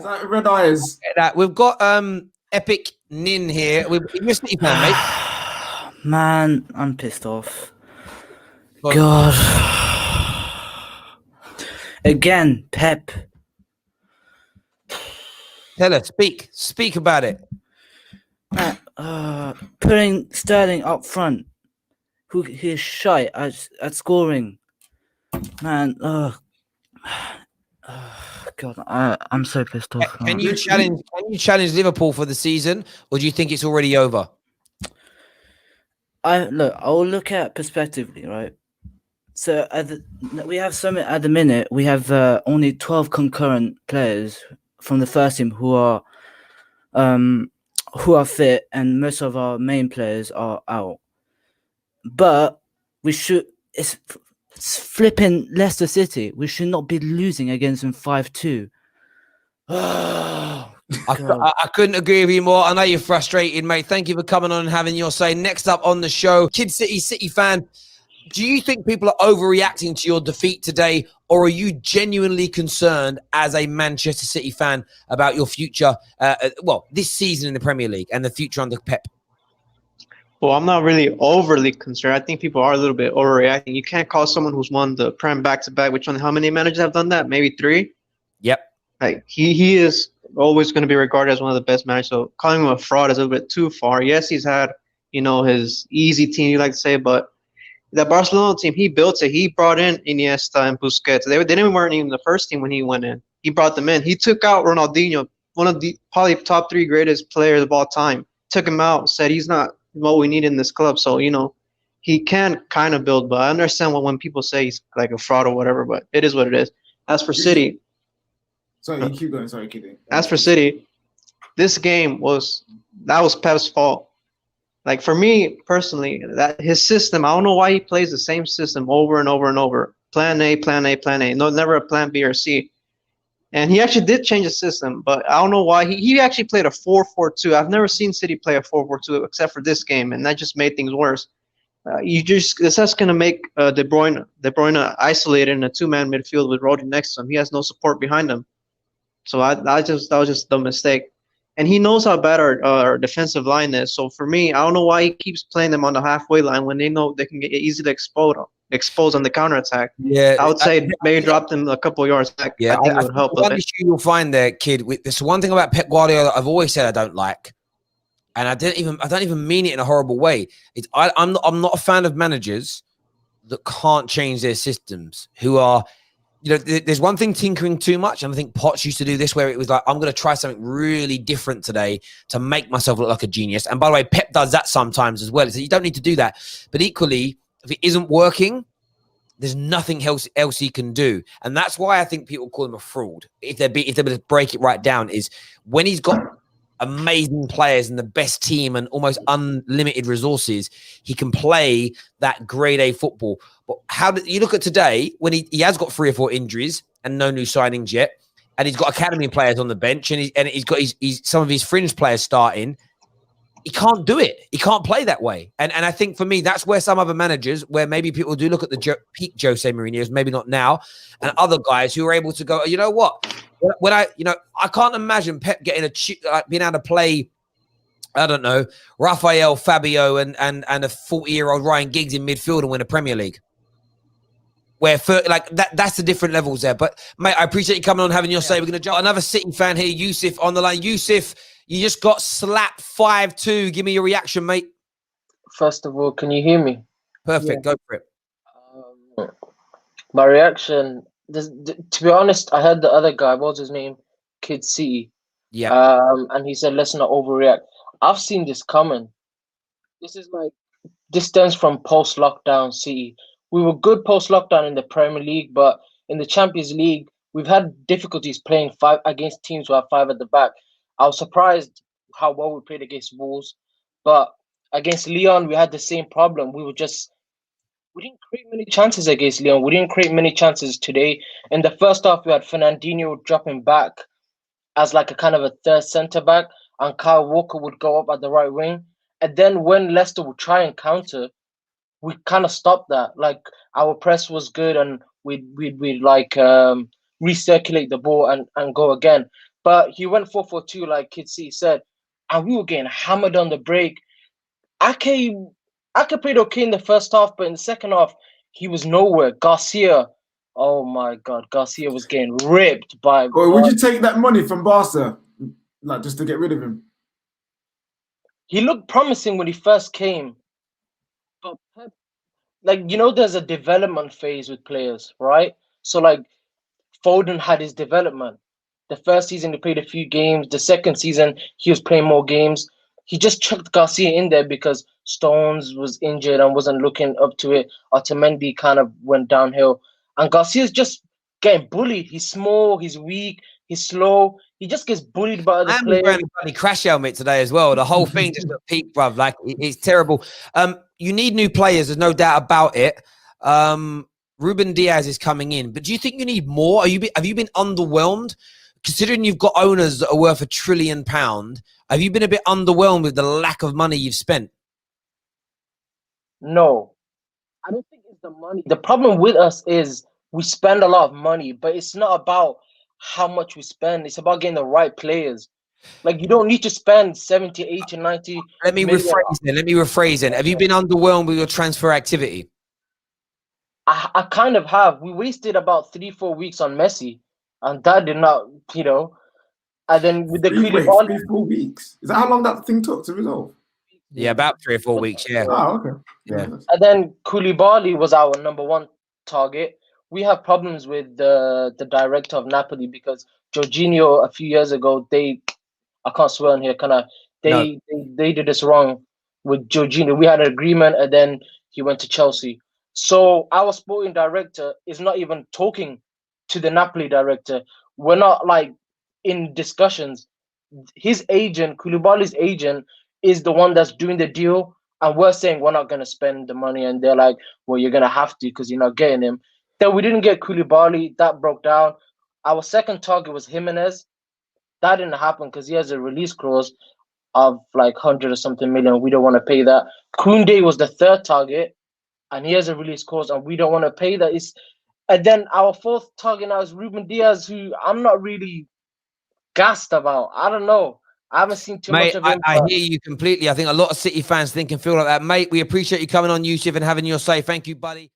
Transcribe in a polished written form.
Is that red eyes? That we've got Epic Nin here. You're a City fan, mate. Man, I'm pissed off. God. Again, Pep. Tell us, speak about it. Putting Sterling up front, he's shy at scoring. Man, God, I'm so pissed off. Can you challenge Liverpool for the season, or do you think it's already over? I'll look at perspectively, right? So we have at the minute. We have only 12 concurrent players from the first team who are fit, and most of our main players are out. But it's flipping Leicester City. We should not be losing against them 5-2. I couldn't agree with you more. I know you're frustrated, mate. Thank you for coming on and having your say. Next up on the show, Kid City fan. Do you think people are overreacting to your defeat today, or are you genuinely concerned as a Manchester City fan about your future, this season in the Premier League and the future under Pep? Well, I'm not really overly concerned. I think people are a little bit overreacting. You can't call someone who's won the Prem back-to-back, how many managers have done that? Maybe 3? Yep. Like he is always going to be regarded as one of the best managers. So calling him a fraud is a little bit too far. Yes, he's had, his easy team, you like to say, but that Barcelona team, he built it. He brought in Iniesta and Busquets. They weren't even the first team when he went in. He brought them in. He took out Ronaldinho, one of the probably top 3 greatest players of all time. Took him out, said he's not what we need in this club. So, he can kind of build, but I understand when people say he's like a fraud or whatever, but it is what it is. As for City. Sorry, you keep going. Sorry, keep going. As for City, this game was Pep's fault. Like, for me personally, that his system, I don't know why he plays the same system over and over and over. Plan A, plan A, plan A. No, never a plan B or C. And he actually did change the system, but I don't know why. He actually played a 4-4-2. I've never seen City play a 4-4-2 except for this game, and that just made things worse. It's just going to make De Bruyne isolated in a 2-man midfield with Rodri next to him. He has no support behind him. So that was just a mistake. And he knows how bad our defensive line is. So for me, I don't know why he keeps playing them on the halfway line when they know they can get easily exposed on the counterattack. Yeah, I would say maybe drop them a couple yards back. Yeah, I think it would help. One issue you'll find there, Kid, this one thing about Pep Guardiola I've always said I don't like, and I don't even mean it in a horrible way. I'm not a fan of managers that can't change their systems, who are, there's one thing tinkering too much, and I think Potts used to do this, where it was like, I'm going to try something really different today to make myself look like a genius. And by the way, Pep does that sometimes as well. So you don't need to do that. But equally, if it isn't working, there's nothing else he can do. And that's why I think people call him a fraud. If they're going to break it right down, is when he's got amazing players and the best team and almost unlimited resources, he can play that grade A football. But how do you look at today when he has got 3 or 4 injuries and no new signings yet, and he's got academy players on the bench, and he's got some of his fringe players starting? He can't do it. He can't play that way. And I think for me, that's where some other managers, where maybe people do look at the peak Jose Mourinho's, maybe not now, and other guys who are able to go, you know what? When I can't imagine Pep getting being able to play, I don't know, Rafael, Fabio, and a 40-year-old Ryan Giggs in midfield and win a Premier League. That's the different levels there. But mate, I appreciate you coming on, having your say. We're going to jump another City fan here, Yusuf, on the line. Yusuf, you just got slapped 5-2. Give me your reaction, mate. First of all, can you hear me? Perfect. Yeah. Go for it. My reaction, to be honest, I heard the other guy, what was his name? Kid City. Yeah. And he said, let's not overreact. I've seen this coming. This stems from post-lockdown City. We were good post-lockdown in the Premier League, but in the Champions League, we've had difficulties playing 5 against teams who have 5 at the back. I was surprised how well we played against Wolves, but against Lyon, we had the same problem. We didn't create many chances against Lyon. We didn't create many chances today. In the first half, we had Fernandinho dropping back as like a kind of a third centre-back, and Kyle Walker would go up at the right wing. And then when Leicester would try and counter, we kind of stopped that. Like, our press was good, and we'd recirculate the ball and go again. But he went 4-4-2, like Kid C said, and we were getting hammered on the break. Ake played okay in the first half, but in the second half, he was nowhere. Garcia, oh my God, Garcia was getting ripped by. Or would you take that money from Barca, like just to get rid of him? He looked promising when he first came, but Pep, like, you know, there's a development phase with players, right? So like Foden had his development. The first season he played a few games. The second season he was playing more games. He just chucked Garcia in there because Stones was injured and wasn't looking up to it. Otamendi kind of went downhill, and Garcia's just getting bullied. He's small, he's weak, he's slow. He just gets bullied by other And players. wearing a bloody crash helmet today as well. The whole thing just got peaked, bruv. Like it's terrible. You need new players. There's no doubt about it. Ruben Diaz is coming in, but do you think you need more? Have you been underwhelmed? Considering you've got owners that are worth £1 trillion, have you been a bit underwhelmed with the lack of money you've spent? No, I don't think it's the money. The problem with us is we spend a lot of money, but it's not about how much we spend. It's about getting the right players. Like, you don't need to spend 70, 80, 90 Let me million. rephrase then. Have you been underwhelmed with your transfer activity? I kind of have. We wasted about 3-4 weeks on Messi, and that did not, you know. And then with the Koulibaly, 3-4 weeks. Is that how long that thing took to resolve? Yeah, about 3 or 4 weeks. Yeah. Oh, okay. Yeah. and then Koulibaly was our number one target. We have problems with the director of Napoli because Jorginho a few years ago, I can't swear on here, can I? They did this wrong with Jorginho. We had an agreement, and then he went to Chelsea. So our sporting director is not even talking to the Napoli director. We're not like in discussions. His agent, Koulibaly's agent, is the one that's doing the deal, and we're saying we're not going to spend the money, and they're like, well, you're going to have to because you're not getting him. Then we didn't get Koulibaly. That broke down. Our second target was Jimenez. That didn't happen because he has a release clause of like 100 or something million. We don't want to pay that. Koundé was the third target, and he has a release clause, and we don't want to pay that. And then our fourth target now is Ruben Diaz, who I'm not really gassed about. I don't know. I haven't seen too much of him. I hear you completely. I think a lot of City fans think and feel like that. Mate, we appreciate you coming on, Yusuf, and having your say. Thank you, buddy.